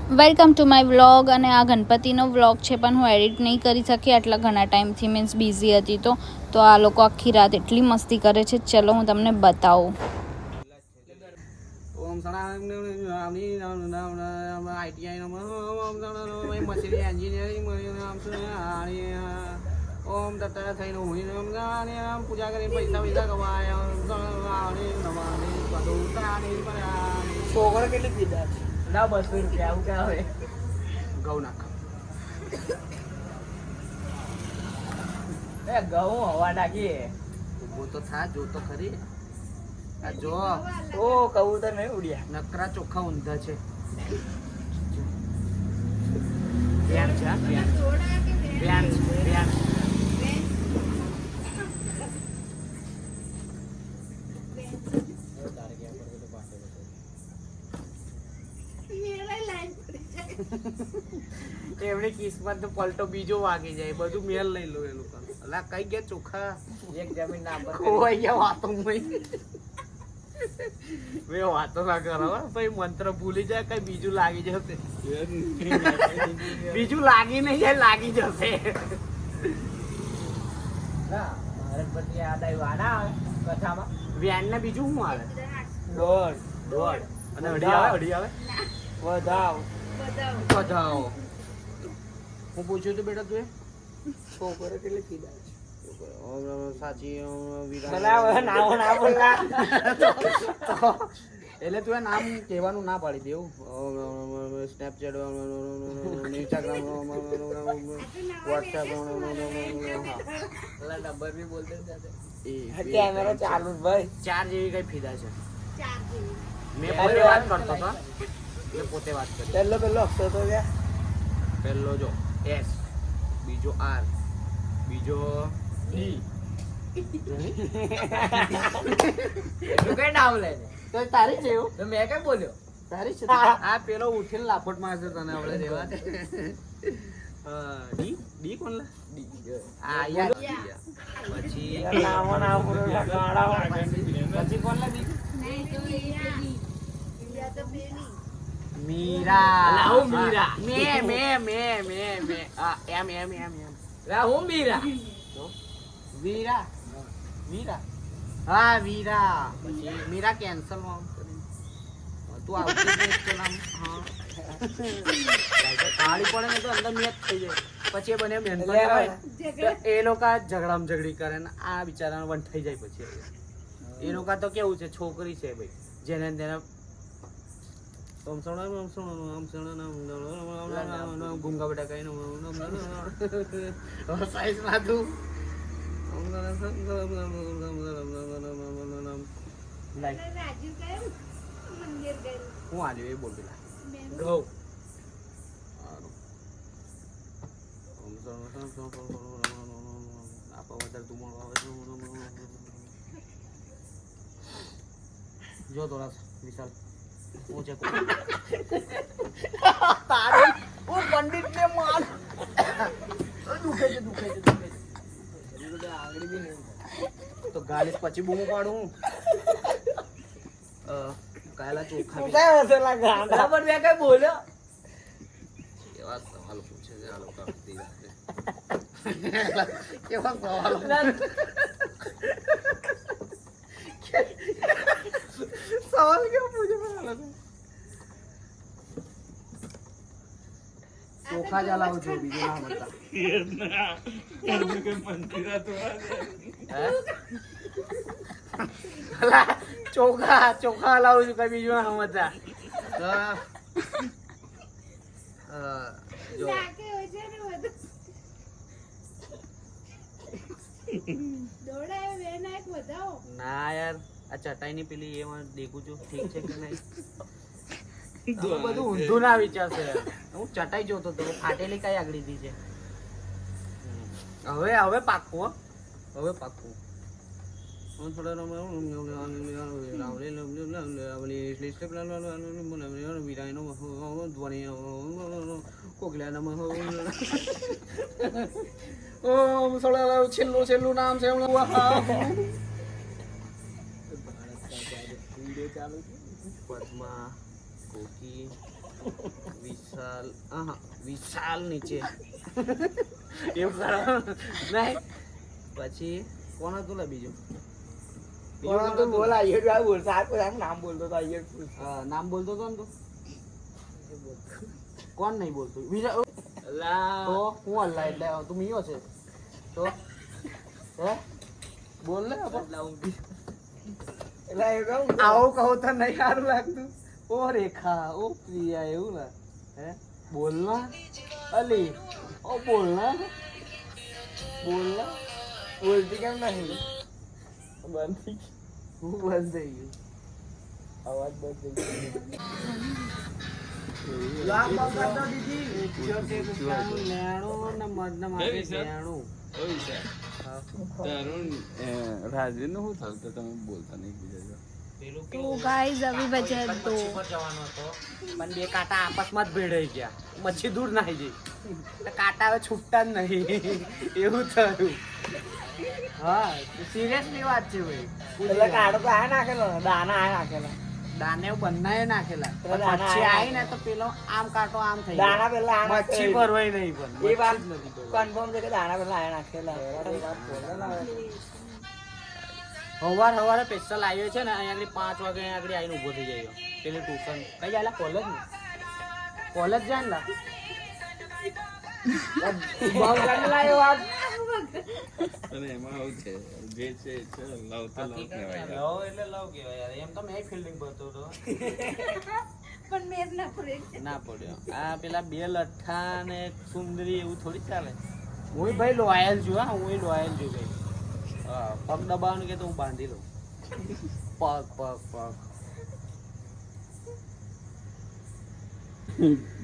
Welcome to my vlog. અને આ ગણપતિનો vlog છે, પણ હું એડિટ નહીં કરી શકી આટલા ઘણા ટાઈમથી, મીન્સ બિઝી હતી. તો આ લોકો આખી રાત એટલી મસ્તી કરે છે. ચલો હું તમને બતાવું. ઓમ મશીન એન્જિનિયરિંગ ઓમ તત્તા થઈને પૂજા કરીને પૈસા કમાય. છોકરો કેટલી પીધા છે? ના, 200 રૂપિયા. આવું ક્યાં આવે? ઘઉં નાખ. ઘઉં હવા નાખીએ. ઉભો તો થા, જો તો ખરી. આ જો ઓ કબૂતર નહીં ઉડ્યા. નકરા ચોખ્ખા ઊંધા છે. ધ્યાન છે, હા, ધ્યાન છે, ધ્યાન. એમની કિસ્મત તો પલટો બીજો વાગી જાય. બધું મેલ લઈ લો એ લોકો. અલા કઈ ગયા ચોખ્ખા? એક જમીન ના પર ખોવાઈ ગયા વાતો મેં વાતો ના કરો ભાઈ. મંત્ર ભૂલી જાય, કઈ બીજું લાગી જશે. બીજું લાગી નહીં જાય, લાગી જશે. ના, મારે પછી યાદ આવ્યું. આના આવે કથામાં વ્યાન ને બીજું શું આવે? દોડ અને અઢી આવે, અઢી આવે. વધાવ બધાઓ હું પૂછ્યું તું બેટા તું છોકરો કેટલી પીધા છે? સાચી ના બોલા. એટલે તું નામ કહેવાનું ના પાડી દેવું. સ્નેપચેટ, ઇન્સ્ટાગ્રામ, વોટ્સએપ, નંબર બી બોલતે એ કેમેરો ચાલુ ભાઈ. 4 જેવી કઈ ફીદા છે. મેં પોતે વાત કરતો હતો. મેં પોતે વાત કરી. પહેલો અક્ષર તો ગયા. પહેલો જો S, બીજો R, બીજો D. તું કઈ નામ લે તો તારી છે એવું? તો મેં કઈ બોલ્યો? તારી છે આ પેલો ઉઠીને લાફોટ મારશે તને આપણે રેવા દે. ડી કોણ લે? આ યાર પછી પછી કોણ લે? મીરા. લાવો મીરા. મે એમ હું મીરા. વીરા. વીરા. હા વીરા. પછી મીરા કેન્સલ માં તું આવતી જ નહીં તો નામ. હા કાળી પડે ને તો અંદર મેચ થઈ જાય. પછી એ બને બેન એ લોકો ઝઘડામાં ઝઘડી કરે ને આ બિચારાને વન થઈ જાય. પછી એ લોકો તો કેવું છે, છોકરી છે ભાઈ, જેને તેને ગુંગા બેટા કઈ સાઈઝ ના તું હું આવ્યો એ બોલ પેલા ઘઉં જો થોડા વિશાલ ઊંચે પંડિત ને માર દુખે છે. આગળ બી નહીં તો ગાલીસ પછી બૂમો પાડું. કાયલા ચોખા બી ગાંડા પણ મેં કઈ બોલ્યો? કેવા સવાલ પૂછે છે આ લોકો અડધી રાતે. કેવા સવાલો સવાલ કેવો પૂછે ચોખા જ લાવું છું, બીજું ના મળતા. ચોખા લાવું છું, કઈ બીજું ના મળતા. જો ના યાર, આ ચટાઈ ની પેલી એમાં દેખું છું ઠીક છે કે નહીં. તમે બધું ઊંધું ના વિચારશે. હું ચટાઈ જોતો તો ફાટેલી કઈ આગળ દી છે. હવે પાકું, હવે પાકું. છેલ્લું નામ છે પદ્મા, કોકી, વિશ વિશાલ નીચે એવું કરો નહીં. પછી કોણ હતું લે બીજું? નામ બોલતો તો નામ બોલતો હતો ને તું? કોણ નહીં બોલતું? વિશાલ તો હું અલ્લા એટલે તું મિયો છે તો હે બોલ ને આવું કહું તો નહીં સારું લાગતું. ઓ રેખા, ઓ પ્રિયા, એવું ને હે બોલના અલી, ઓ બોલના બોલતી કેમ નહીં? બંધ થઈ ગયું. હું બંધ થઈ ગયું. અવાજ બંધ થઈ રાજવીર નું શું થયું તો તમે બોલતા નહીં બીજા? તો ગાઈઝ અભી બચે તો જવાનો હતો પણ બે કાંટા આપસમાં જ ભેળાઈ ગયા. મચ્છી દૂર નાહી ગઈ. કાંટા હવે છૂટતા જ નહીં એવું થયું. હા સિરિયસલી વાત છે ભાઈ. એટલે કાઢો તો આ નાખેલો ને, દાના આ નાખેલા. દાને બંને નાખેલા. પેલા દાના મચ્છી આયા આવી ને તો પેલો આમ કાંટો આમ થઈ દાના પેલા આ મચ્છી નાખેલા. ભરવાય નહીં પણ એ વાત મચ્છી જ નથી ભરવાઈ. કન્ફર્મ છે કે દાના પેલા આ નાખેલા. સવારે સ્પેશિયલ આવ્યો છે ને અહીંયા આગળ 5 વાગે અહીંયા આગળ આવીને ઊભો થઈ જાય. પેલી ટ્યુશન કઈ જાય કોલેજ ને કોલેજ જાય ને અને એમાં આવું છે જે છે લવ તો લવ કહેવાય. લવ એટલે લવ કહેવાય યાર. એમ તો મેં ફિલ્ડિંગ ભરતો હતો ના પડ્યો. આ પેલા બે લઠ્ઠા ને એક સુંદરી એવું થોડી ચાલે. હું ભાઈ લોયલ છું. હા હું લોયલ છું ભાઈ. હા પગ દબાવવાનું કે તો હું બાંધી લઉં. પગ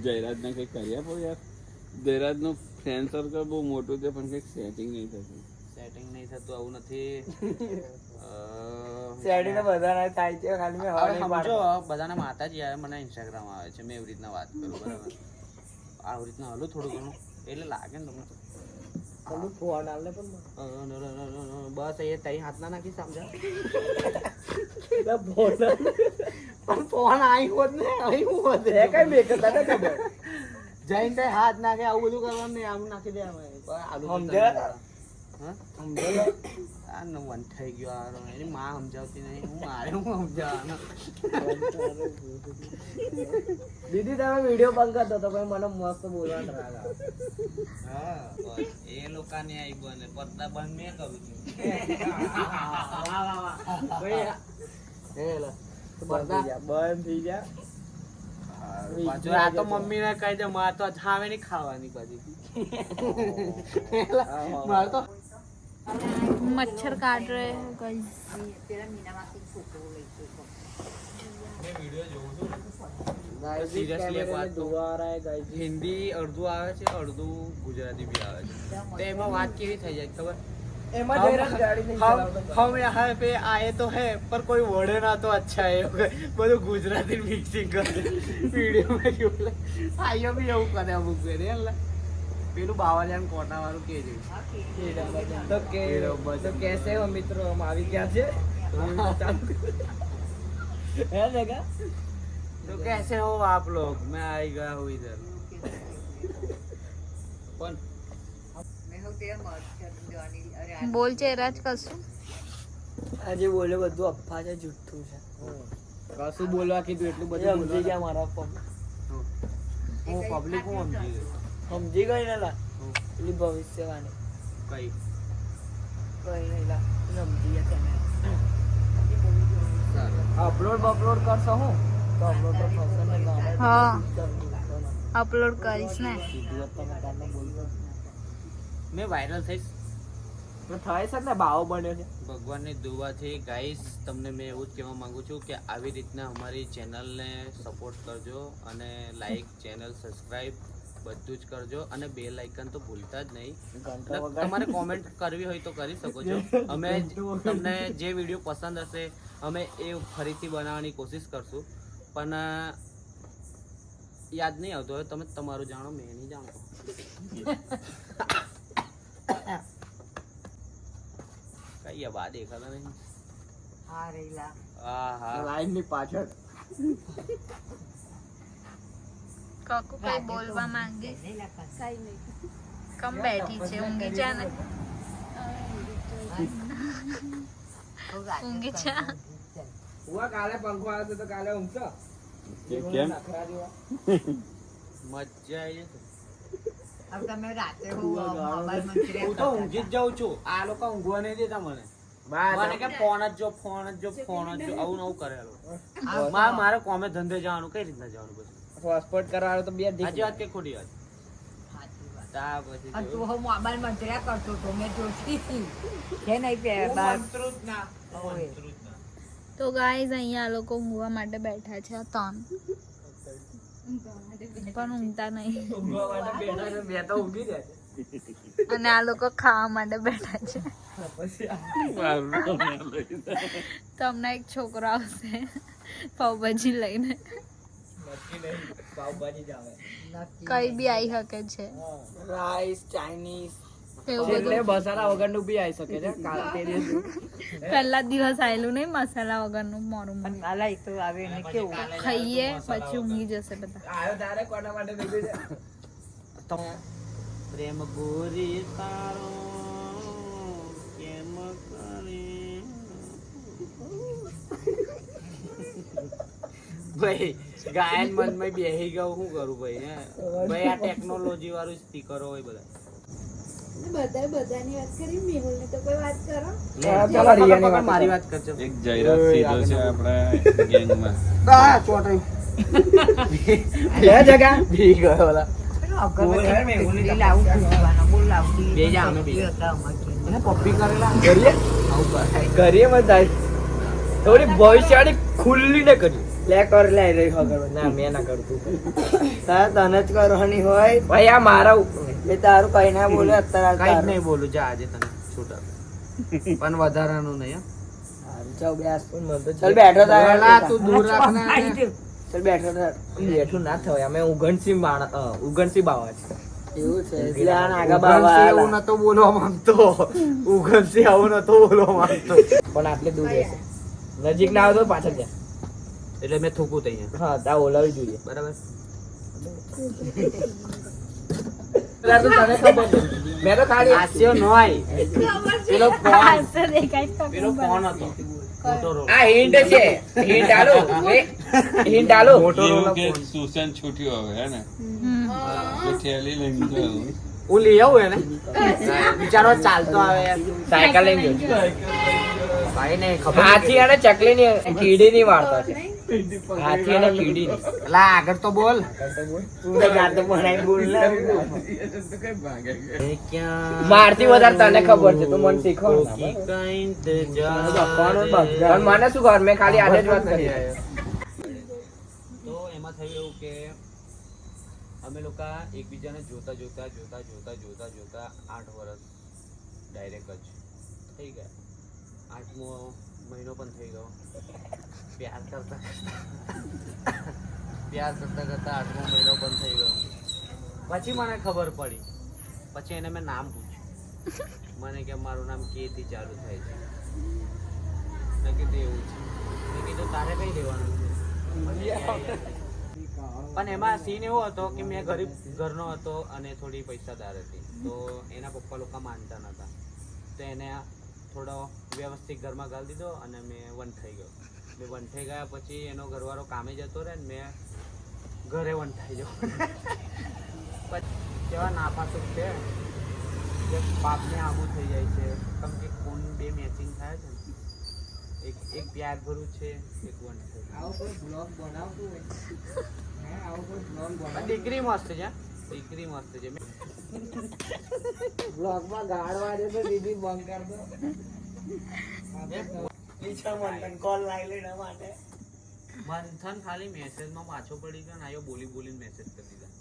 જયરાજને કંઈક કરી આપો યાર. જયરાજનું ફ્રેન્ડ સર્કલ બહુ મોટું છે પણ કંઈક સેટિંગ નહીં થતું. સેટિંગ નહીં થતું આવું નથી. શેરડી ને બધા થાય છે ખાલી મેં હવે હવા સમજો બધાના માતાજી આવે મને ઇન્સ્ટાગ્રામ આવે છે. મેં એવી રીતના વાત કરું બરાબર. આવી રીતના હલું થોડું ઘણું એટલે લાગે ને તમને. ફોન આલે પણ બસ એ તઈ હાથ ના નાખી સમજા. પણ ફોન આઈ હોત ને આઈ હોત એ કઈ મેક તને ખબર જઈને તઈ હાથ નાખે આવું બધું કરવાનું નહીં. આમ નાખી દે અમે સમજ્યા? હા સમજેલો? આ નો વન થઈ ગયો આ એની માં સમજાવતી નહીં. હું મારે હું સમજાવવાનો. દીદી તમે વિડિયો બંધ કરતો તો ભાઈ મને મસ્ત બોલવાનો રાગ આવે. હા બસ એ લોકોને આઈ બને પડદા બંધ મેં કરું છું. બંધ થઈ જા પાછું આ તો મમ્મી ને કહી દે મારે તો છાવે નહીં ખાવાની પાછી. મારે તો मच्छर काट रहे हैं गाइस. સિરિયસલી એક વાત તો હિન્દી અડધું આવે છે અડધું ગુજરાતી બી આવે છે. તો એમાં વાત કેવી થઈ જાય ખબર? એમાં જયરાજ ગાડી નહીં ચલાવતો. हम यहाँ पे आए तो है पर कोई वर्ड ना तो अच्छा है બધું ગુજરાતી મિક્સિંગ કરે વિડિયો માં કેવું આયો બી એવું કરે અમુક કરે એટલે પેલું બાવાજાન કોટા વાળું કે છે તો કેસે હો મિત્રો हम આવી ગયા છે હે જગા तो कैसे हो आप लोग? मैं आई गया हूँ इधर. कौन? બોલ છે રાજ કશું. આજે બોલે બધું અફવા છે જુઠ્ઠું છે કશું બોલવા કીધું એટલું એ બધું સમજી ગયા મારા હું પબ્લિક હું સમજી ગયો. સમજી ગઈ ને લા પેલી ભવિષ્યવાણી કઈ કઈ નહીં લા સમજી ગયા તમે સારું. અપલોડ કરશો હું તો અપલોડ તો થશે ને ગાના હા અપલોડ કરીશ ને. સીધું તમે ગાના બોલજો મેં વાયરલ થઈશ તો થાય છે ને ભાવ બન્યો છે ભગવાનની દુઆથી. ગાઈસ તમને મેં એવું જ કહેવા માંગુ છું કે આવી રીતના અમારી ચેનલને સપોર્ટ કરજો અને લાઈક ચેનલ સબસ્ક્રાઈબ બધું જ કરજો અને બેલ આઇકન તો ભૂલતા જ નહીં. ઘંટા અને વગાડ તમારે કોમેન્ટ કરવી હોય તો કરી શકો છો. અમે તમને જે વિડીયો પસંદ હશે અમે એ ફરીથી બનાવવાની કોશિશ કરશું પણ યાદ નહીં આવતો હોય તમે તમારું જાણો મેં નહીં જાણતો. કઈ બા દેખાતા નહીં. હા રેલા હા હા લાઈન ની પાછળ કાકુ કઈ બોલવા માંગી કમ બેઠી છે ઊંઘી જા ને ઊંઘી જા હુઆ કાલે પંખો આવ્યો તો કાલે ઊંઘતો કેમ નખરા જેવા. મજા આવી જશે. હવે તમે રાતે મોબાઈલ મંત્રી હું તો ઊંઘી જ જાઉં છું. આ લોકો ઊંઘવા નહીં દેતા મને. મને કે ફોન જ જો ફોન જ જો ફોન જ જો આવું નવું કરેલું. મારે કોમે ધંધે જવાનું કઈ રીતના જવાનું પછી? હોસ્પોટ કરાવે તો બે સાચી વાત કે ખોટી વાત? તા પછી તું જોયું. હવે મોબાઈલ મંત્રી કરતો તો મેં જોતી હતી કે નહીં પે બાર મંત્રું જ ના. ઓય. મંત્રું જ ના. તો ગાઈઝ અહીંયા આ લોકો ઊંઘવા માટે બેઠા છે આ ત્રણ પણ ઊંઘતા નહીં ઊંઘવા માટે બેઠા છે, બે તો ઊંઘી જાય છે. અને આ લોકો ખાવા માટે બેઠા છે પછી તો હમણાં એક છોકરો આવશે પાવભાજી લઈને નક્કી નહીં પાવભાજી જ આવે. કઈ બી આવી શકે છે રાઈસ ચાઇનીઝ એવું એટલે બધું મસાલા વગરનું બી આવી શકે છે કાલ તે દિવસ પહેલા દિવસ આવેલું નહીં મસાલા વગરનું મોરું મોરું. અલા એ તો આવે ને કેવું ખાઈએ પછી ઊંઘી જશે બધા આયો તારે કોના માટે ભેગું છે પ્રેમ ગોરી તારો કેમ કરે ભાઈ ગાયન મન માં બેહી ગયો શું કરું ભાઈ હે ભાઈ આ ટેકનોલોજી વાળું સ્પીકરો હોય બધા ચાલો રિયાની વાત મારી વાત કરજો એક જાહેરાત સીધો છે આપણા ગેંગમાં આ ચોટાઈ લે જગા ભી ગયો ઓલા અગરબત્તી લાવું પૂછવાનો બોલાવતી બે જા અમે બે. એને પપ્પી કરેલા કરીએ કરીએ મત જાય થોડી ભવિષ્યવાણી ખુલ્લી ને કરી લે કર લે રહી હગર ના મેં ના કરું તું તારે તને જ કરવાની હોય ભાઈ આ મારા એ તારું કઈ ના બોલે અત્યારે કઈ જ નહીં બોલું જા આજે તને છૂટા પણ વધારાનું નહીં ચાલ બેસ ચાલ બેઠો પેલા તું દૂર રાખ ને ચાલ બેઠો બેઠું ના થવાય અમે ઉગણસી ઉગણસી બાવા છે એવું છે એટલે આ નાગા બાવા એવું નતો બોલવા માંગતો ઉગમસી આવું નતો બોલવા માંગતો પણ આટલે દૂર રહેશે નજીક ના આવે તો પાછળ જાય એટલે મેં થૂકું તઈ હા તા ઓલાવી જોઈએ બરાબર તને ખબર છે મેં તો ખાલી હાસ્યો નોય પેલો ફોન પેલો ફોન હતો મોટોરોલા. આ હિન્ટ છે હિન્ટ આલો હિન્ટ આલો એવું કે સુસન છૂટ્યું હવે હે ને તો થેલી લઈને ગયો હું લઈ આવું એને બિચારો ચાલતો આવે યાર. સાયકલ લઈને ગયો ભાઈ ને ખબર હાથી અને ચકલી ની કીડી ની વાર્તા છે હાથી અને કીડી ની પેલા આગળ તો બોલ મારથી વધારે તને ખબર છે તું મને શીખવ કોકી કા ઇંતજાર પણ મને શું ખબર મેં ખાલી આજે જ વાત કરી તો એમાં થયું એવું કે અમે લોકો એકબીજાને જોતા 8 વર્ષ ડાયરેક્ટ જ થઈ ગયા 8મો મહિનો પણ થઈ ગયો પ્યાર કરતા 8મો મહિનો પણ થઈ ગયો પછી મને ખબર પડી પછી એને મેં નામ પૂછ્યું મને કે મારું નામ કે થી ચાલુ થાય છે મેં કીધું એવું છે મેં કીધું તારે કઈ રહેવાનું છે પણ એમાં સીન એવો હતો કે મેં ગરીબ ઘરનો હતો અને થોડી પૈસાદાર હતી તો એના પપ્પા લોકો માનતા નતા તો એને થોડો વ્યવસ્થિત ઘરમાં ગાળ દીધો અને મેં વંઠાઈ ગયો મેં વંઠાઈ ગયા પછી એનો ઘરવાળો કામે જતો રહે ને મેં ઘરે વંઠાઈ જાઉં પછી કેવા નાપાસુક છે કે બાપને આબુ થઈ જાય છે કેમ કે ખૂન બે મેચિંગ થાય છે ને એક પ્યાર ભરું છે એક વંઠાઈ આવો કોઈ બ્લોગ બનાવતું હોય આવો કોઈ બ્લોગ આ દીકરી મસ્ત છે દીકરી મસ્ત છે બ્લોગ માં ગાળવા દે તો દીદી બંધ કર દો પીછા મંથન કોલ લાઈ લેના માટે મંથન ખાલી મેસેજમાં પાછો પડી ગયો ને આયો બોલીને મેસેજ કરી દીધા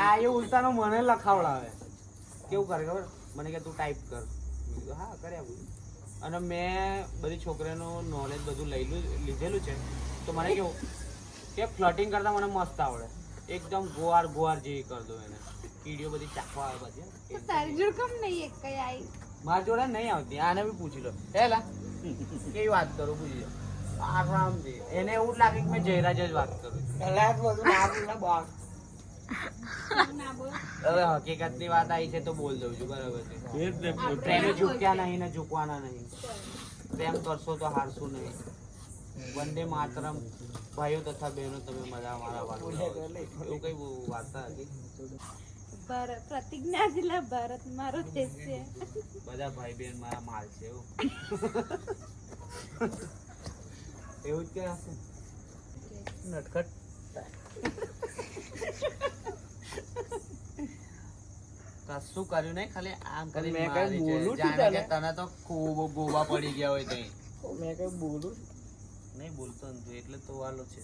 આયો ઉલટાનો મને લખાવડાવે કેવું કરે ખબર મને કે તું ટાઈપ કર મેં કીધું હા કર્યા બોલ અને મેં બધી છોકરીઓનું નોલેજ બધું લીધેલું છે તો મને કેવું કે ફ્લટિંગ કરતા મને મસ્ત આવડે એકદમ ગોવાર જેવી કર દો એને કીડીઓ બધી ચાખવા આવે બધી મારી જોડે નહીં આવતી આને બી પૂછી લો હેલા કેવી વાત કરું પૂછી લો આરામથી એને એવું જ લાગે કે મેં જયરાજ જ વાત કરું છું. પેલા જ બધું ના બોલે બહાર. હવે હકીકતની વાત આવી છે તો બોલ દઉં છું, બરાબર છે. એ જ ને પોતે. પ્રેમે ઝૂક્યા નહીં ને ઝૂકવાના નહીં. પ્રેમ કરશો તો હારશું નહીં. વંદે માતરમ. ભાઈઓ તથા બહેનો તમે મજા મારા વાળો એવું કઈ વાર્તા હતી. પ્રતિજ્ઞા જિલ્લા ભારત મારો દેશ છે. બધા ભાઈ બહેન મારા માલ છે એવું એવું જ કે હશે નટખટ. કશું કર્યું નહીં, ખાલી આમ કરી મેં કઈ બોલું છું જાણે કે તને? તને તો ખૂબ ગોવા પડી ગયા હોય તઈ. મેં કઈ બોલું? નહીં બોલતો નથી એટલે તો વાલો છે.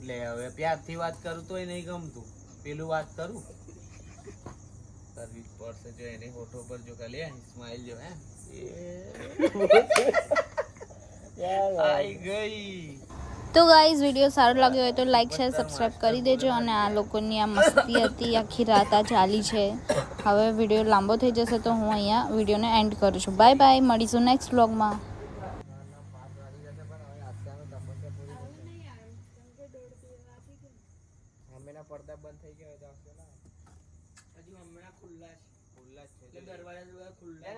લે હવે પ્યારથી વાત કરું તોય નહીં ગમતું, પેલું વાત કરું કરવી જ પડશે. જો એની હોઠો પર જો ખાલી સ્માઈલ જો હે આઈ ગઈ. તો ગાઈઝ વિડીયો સારો લાગ્યો હોય તો લાઈક શેર સબસ્ક્રાઈબ કરી દેજો. અને આ લોકોની આ મસ્તી હતી, આખી રાત આ ચાલી છે. હવે વિડીયો લાંબો થઈ જશે તો હું અહીંયા વિડીયોને એન્ડ કરું છું. બાય બાય, મળીશું નેક્સ્ટ વ્લોગમાં. પડદા બંધ થઈ ગયા હજુ હમણાં ખુલ્લા છે, દરવાજા ખુલ્લા